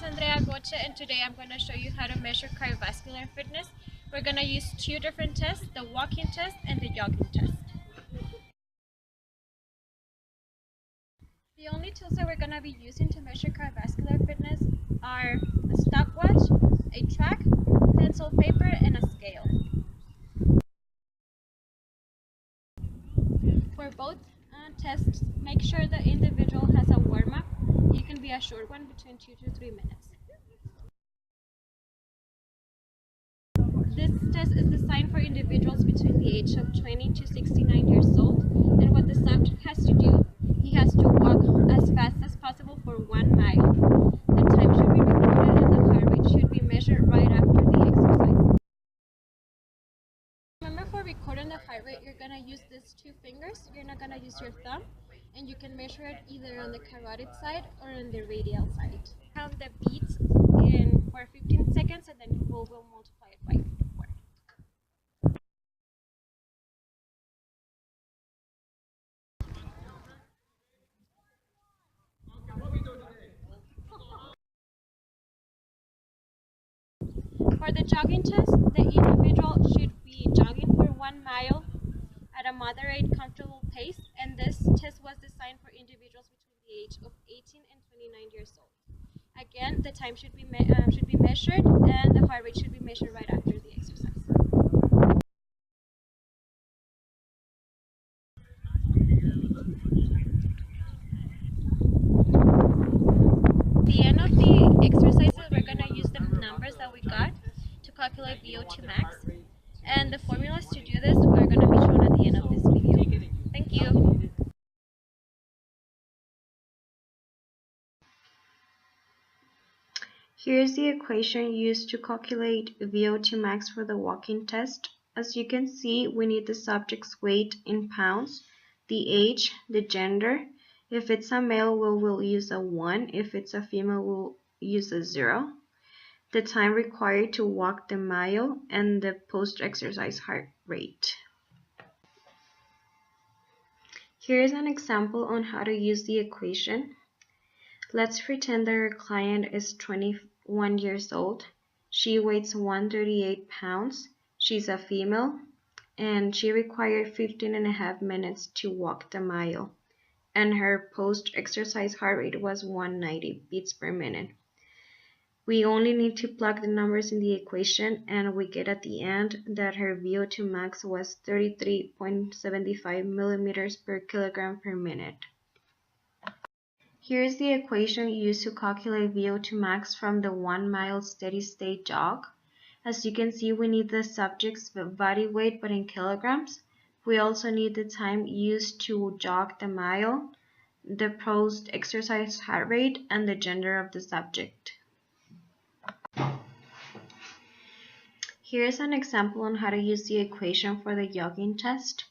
Andrea Goche, and today I'm going to show you how to measure cardiovascular fitness. We're going to use two different tests, the walking test and the jogging test. The only tools that we're going to be using to measure cardiovascular fitness are a stopwatch, a track, pencil paper, and a scale. For both tests, make sure the individual has a warm-up. It can be a short one between 2 to 3 minutes. This test is designed for individuals between the age of 20 to 69 years old, and what the subject has to do, he has to walk as fast as possible for 1 mile. The time should be recorded and the heart rate should be measured right after the exercise. Remember, for recording the heart rate, you're going to use these two fingers. You're not going to use your thumb, and you can measure it either on the carotid side or on the radial side. Count the beats for 15 seconds, and then we'll multiply it by 4. For the jogging test, the individual should be jogging for 1 mile at a moderate, comfortable pace, and this test was designed for individuals between the age of 18 and 29 years old. Again, the time should be measured, and the heart rate should be measured right after the exercise. At the end of the exercises, we're going to use the numbers that we got to calculate VO2 max, and the formulas to do this are going to be shown at the end of this video. Thank you. Here's the equation used to calculate VO2 max for the walking test. As you can see, we need the subject's weight in pounds, the age, the gender. If it's a male, we'll use a 1. If it's a female, we'll use a 0. The time required to walk the mile, and the post-exercise heart rate. Here's an example on how to use the equation. Let's pretend that our client is 21 years old. She weighs 138 pounds. She's a female, and she required 15.5 minutes to walk the mile. And her post-exercise heart rate was 190 beats per minute. We only need to plug the numbers in the equation, and we get at the end that her VO2 max was 33.75 millimeters per kilogram per minute. Here's the equation used to calculate VO2 max from the 1 mile steady state jog. As you can see, we need the subject's body weight but in kilograms. We also need the time used to jog the mile, the post-exercise heart rate, and the gender of the subject. Here's an example on how to use the equation for the jogging test.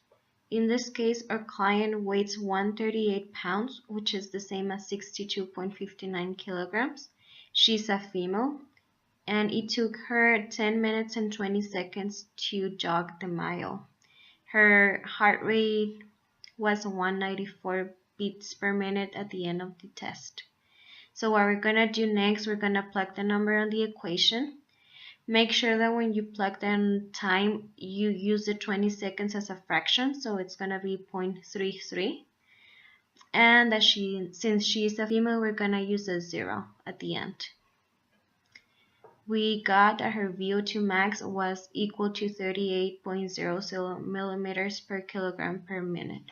In this case, our client weighs 138 pounds, which is the same as 62.59 kilograms. She's a female, and it took her 10 minutes and 20 seconds to jog the mile. Her heart rate was 194 beats per minute at the end of the test. So what we're going to do next, we're going to plug the number on the equation. Make sure that when you plug in time, you use the 20 seconds as a fraction, so it's going to be 0.33. And that since she is a female, we're going to use a 0 at the end. We got that her VO2 max was equal to 38.00 millimeters per kilogram per minute.